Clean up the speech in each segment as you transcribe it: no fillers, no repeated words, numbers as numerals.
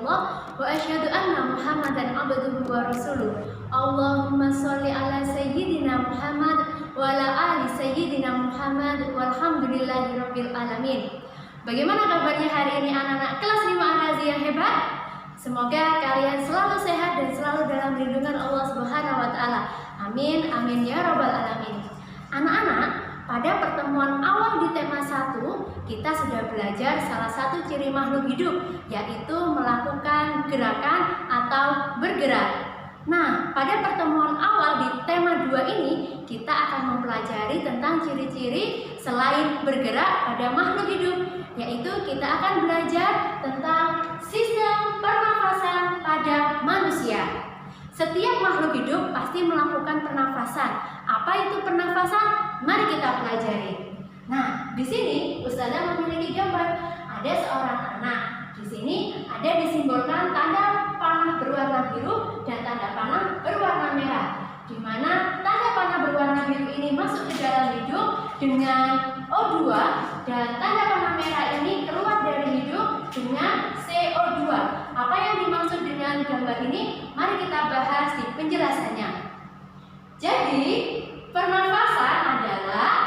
illallah wa asyhadu anna Muhammadan abduhu wa rasuluh. Allahumma sholli ala sayyidina Muhammad wa ala ali sayyidina Muhammad walhamdulillahirabbil alamin. Bagaimana kabarnya hari ini anak-anak kelas 5 Al-Razi yang hebat? Semoga kalian selalu sehat dan selalu dalam lindungan Allah Subhanahu wa taala. Amin amin ya rabbal alamin. Anak-anak, pada pertemuan awal di tema 1, kita sudah belajar salah satu ciri makhluk hidup, yaitu melakukan gerakan atau bergerak. Nah, pada pertemuan awal di tema 2 ini, kita akan mempelajari tentang ciri-ciri selain bergerak pada makhluk hidup, yaitu kita akan belajar tentang sistem pernafasan pada manusia. Setiap makhluk hidup pasti melakukan pernafasan. Apa itu pernafasan? Mari kita pelajari. Nah, di sini Ustazah memiliki gambar. Ada seorang anak. Di sini ada disimbolkan tanda panah berwarna biru dan tanda panah berwarna merah. Di mana tanda panah berwarna biru ini masuk ke dalam hidung dengan O2 dan tanda panah merah ini keluar dari hidung dengan CO2. Apa yang dimaksud dengan gambar ini? Mari kita bahas di penjelasannya. Jadi, pernafasan adalah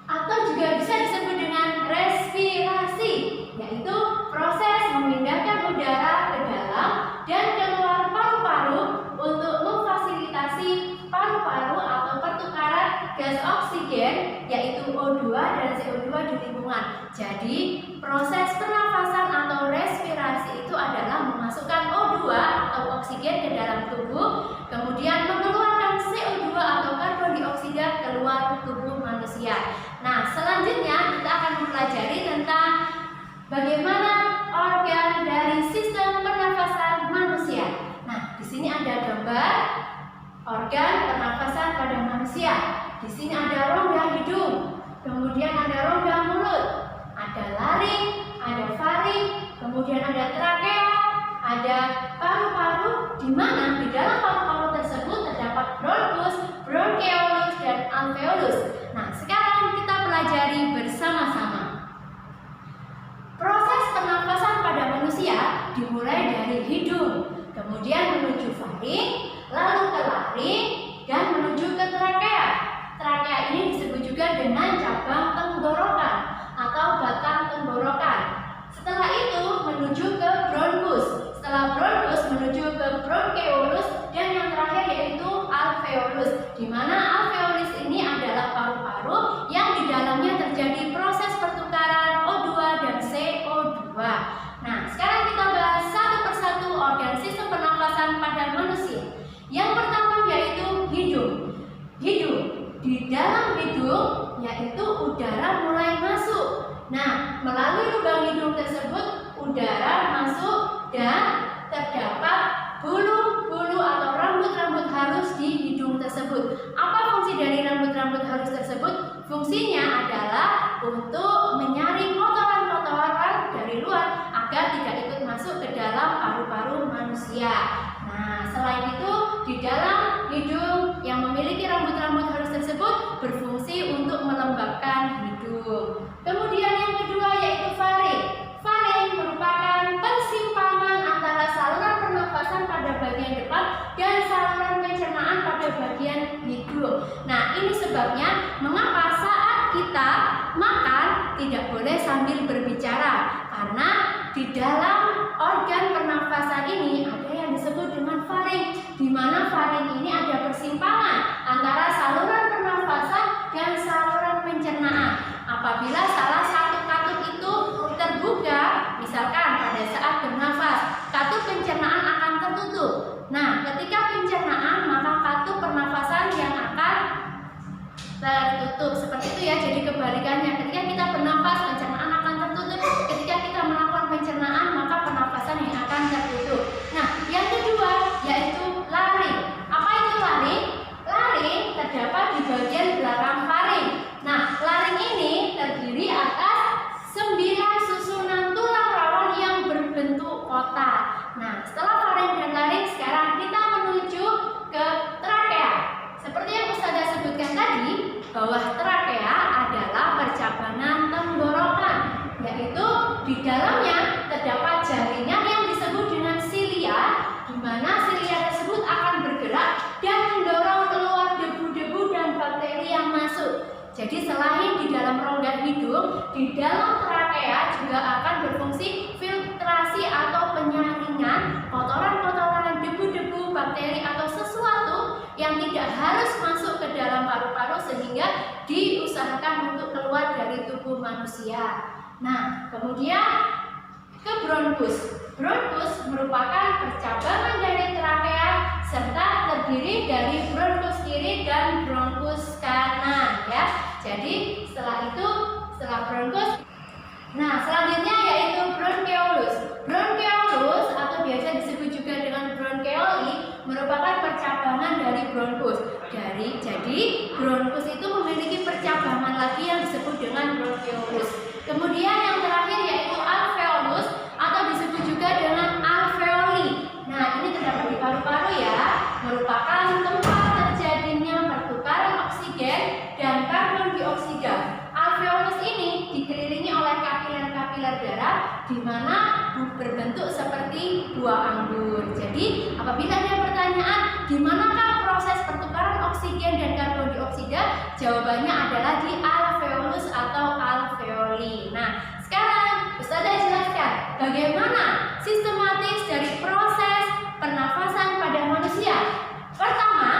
atau juga bisa disebut dengan respirasi, yaitu proses memindahkan udara ke dalam dan keluar paru-paru untuk memfasilitasi paru-paru atau pertukaran gas oksigen, yaitu O2 dan CO2 di lingkungan. Jadi, proses pernafasan atau respirasi itu adalah memasukkan O2 atau oksigen ke dalam tubuh, kemudian mengeluarkan CO2 atau karbon dioksida keluar tubuh manusia. Nah, selanjutnya kita akan mempelajari tentang bagaimana organ dari sistem pernafasan manusia. Nah, di sini ada gambar organ pernafasan pada manusia. Di sini ada rongga hidung, kemudian ada rongga mulut, ada laring, ada faring, kemudian ada trakea, ada paru-paru, di mana di dalam paru-paru tersebut terdapat bronkus, bronkeolus, dan alveolus. Nah, sekarang kita pelajari bersama-sama. Proses pernafasan pada manusia dimulai dari hidung, kemudian menuju faring, lalu ke laring, dan menuju ke trakea. Trakea ini disebut juga dengan cabang tenggorokan atau batang tenggorokan. Setelah itu menuju ke bronkus. Setelah bronkus menuju ke bronkeolus, dan yang terakhir yaitu alveolus, di mana alveolus ini adalah paru-paru yang di dalamnya terjadi proses pertukaran O2 dan CO2. Nah, sekarang kita bahas satu persatu organ sistem pernafasan pada manusia. Yang pertama yaitu hidung. Hidung, di dalam hidung yaitu udara mulai masuk. Nah, melalui lubang hidung tersebut udara masuk dan terdapat bulu-bulu atau rambut-rambut halus di hidung tersebut. Apa fungsi dari rambut-rambut halus tersebut? Fungsinya adalah untuk menyaring kotoran-kotoran dari luar agar tidak ikut masuk ke dalam paru-paru manusia. Nah, selain itu di dalam hidung yang memiliki rambut-rambut halus tersebut berfungsi untuk melembabkan hidung. Kemudian yang kedua yaitu faring. Faring merupakan persimpangan antara saluran pernafasan pada bagian depan dan saluran pencernaan pada bagian hidung. Nah, ini sebabnya mengapa saat kita makan tidak boleh sambil berbicara, karena di dalam organ pernafasan ini ada yang disebut dengan faring, di mana faring ini ada persimpangan antara saluran pernafasan dan saluran pencernaan. Apabila salah satu katup itu terbuka, misalkan pada saat bernafas, katup pencernaan akan tertutup. Nah, ketika pencernaan, maka katup pernafasan yang akan tertutup. Seperti itu ya, jadi kebalikannya. Ketika kita bernafas, pencernaan akan tertutup. Ketika kita melakukan pencernaan, maka pernafasan yang akan tertutup. Nah, yang kedua yaitu laring. Apa itu laring? Laring terdapat di bagian belakang faring. Nah, laring ini terdiri atas 9 susunan tulang rawan yang berbentuk kotak. Nah, setelah faring dan laring, sekarang kita menuju ke trakea. Seperti yang Ustazah sebutkan tadi, bahwa trakea adalah percabangan tenggorokan, yaitu di dalamnya terdapat jaringan yang diusahakan untuk keluar dari tubuh manusia. Nah, kemudian ke bronkus. Bronkus merupakan percabangan dari trakea serta terdiri dari bronkus kiri dan bronkus kanan ya. Jadi setelah bronkus, nah selanjutnya yaitu bronkeolus. Bronkeolus atau biasa disebut juga dengan bronkeoli merupakan percabangan dari bronkus. Jadi bronkus itu memiliki percabangan lagi yang disebut dengan bronkeolus. Kemudian yang terakhir yaitu alveolus atau disebut juga dengan alveoli. Nah, ini terdapat di paru-paru ya, merupakan tempat terjadinya pertukaran oksigen dan karbon dioksida. Alveolus ini dikelilingi oleh kapiler-kapiler darah di mana berbentuk seperti buah anggur. Jadi, apabila ada pertanyaan di manakah proses pertukaran oksigen dan karbon dioksida, jawabannya adalah di alveolus atau alveoli. Nah, sekarang Ustazah jelaskan bagaimana sistematis dari proses pernafasan pada manusia. Pertama,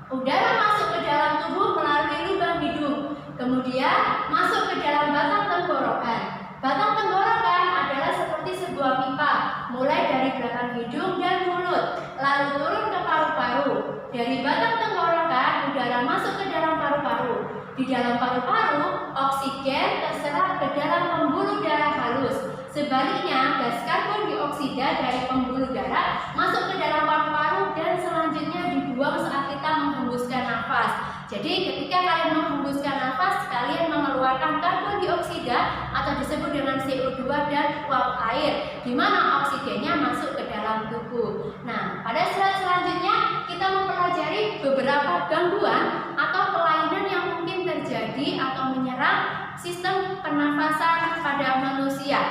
udara masuk ke dalam tubuh melalui lubang hidung, kemudian masuk ke dalam batang tenggorokan. Batang tenggorokan adalah seperti sebuah pipa, mulai dari belakang hidung dan mulut, lalu turun ke paru-paru. Dari batang tenggorokan, udara masuk ke dalam paru-paru. Di dalam paru-paru, oksigen terserap ke dalam pembuluh darah halus. Sebaliknya, gas karbon dioksida dari pembuluh darah masuk ke dalam paru-paru dan selanjutnya dibuang saat kita menghembuskan nafas. Jadi, ketika kalian menghembuskan nafas, kalian mengeluarkan karbon dioksida atau disebut dengan CO2 dan uap air, di mana oksigennya masuk ke dalam tubuh. Nah, pada slide selanjutnya kita mempelajari beberapa gangguan atau kelainan yang mungkin terjadi atau menyerang sistem pernafasan pada manusia.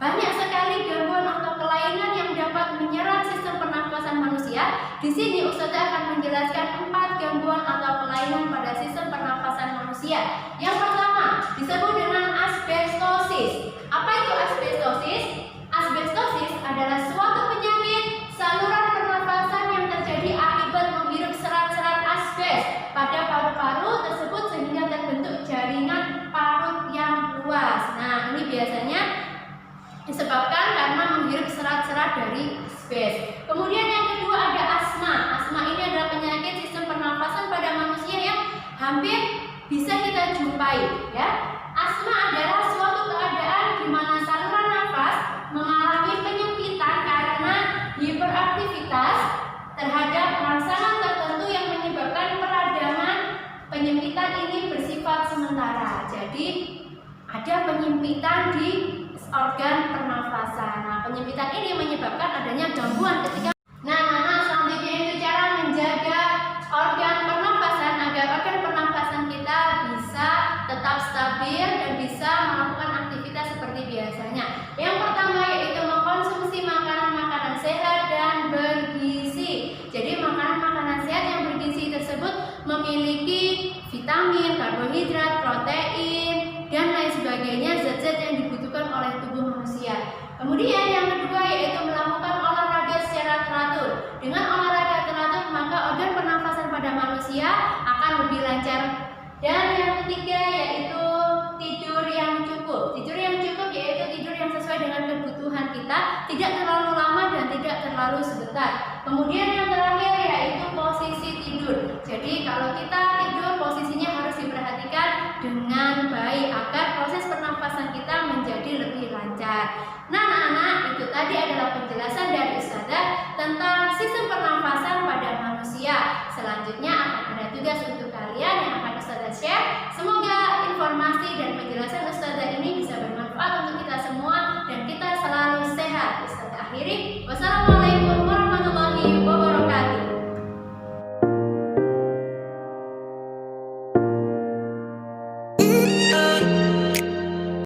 Banyak sekali gangguan atau kelainan yang dapat menyerang sistem pernafasan manusia. Di sini Ustazah akan menjelaskan 4 gangguan atau kelainan pada sistem pernafasan manusia. Yang pertama disebut dengan asbestosis. Apa itu asbestosis? Asbestosis adalah suatu penyakit saluran pernafasan yang terjadi akibat menghirup serat-serat asbes pada paru-paru tersebut sehingga terbentuk jaringan parut yang luas. Nah, ini biasanya disebabkan karena menghirup serat-serat dari asbes. Kemudian yang kedua ada asma. Asma ini adalah penyakit sistem pernafasan pada manusia yang hampir bisa kita jumpai ya. Asma adalah suatu keadaan di mana saluran nafas mengalami penyempitan karena hiperaktivitas terhadap rangsangan tertentu yang menyebabkan peradangan. Penyempitan ini bersifat sementara. Jadi ada penyempitan di organ pernafasan. Nah, penyempitan ini menyebabkan adanya gangguan ketika selanjutnya itu cara menjaga organ pernafasan agar organ pernafasan kita bisa tetap stabil dan bisa melakukan aktivitas seperti biasanya. Yang pertama yaitu mengkonsumsi makanan-makanan sehat dan bergizi. Jadi makanan-makanan sehat yang bergizi tersebut memiliki vitamin, karbohidrat, protein, dan lain sebagainya, zat-zat yang dibutuhkan oleh tubuh manusia. Kemudian yang kedua yaitu melakukan olahraga secara teratur. Dengan olahraga teratur maka organ pernafasan pada manusia akan lebih lancar. Dan yang ketiga yaitu tidur yang cukup. Tidur yang cukup yaitu tidur yang sesuai dengan kebutuhan kita, tidak terlalu lama dan tidak terlalu sebentar. Kemudian yang terakhir yaitu posisi tidur. Jadi kalau kita tidur posisinya harus diperhatikan dengan baik agar proses pernafasan kita menjadi lebih lancar. Nah anak-anak, itu tadi adalah penjelasan dari Ustazah tentang sistem pernafasan pada manusia. Selanjutnya akan ada tugas untuk kalian yang akan Ustazah share. Semoga informasi dan penjelasan Ustazah ini bisa bermanfaat untuk kita semua dan kita selalu sehat. Ustazah akhiri, wassalamualaikum warahmatullahi wabarakatuh.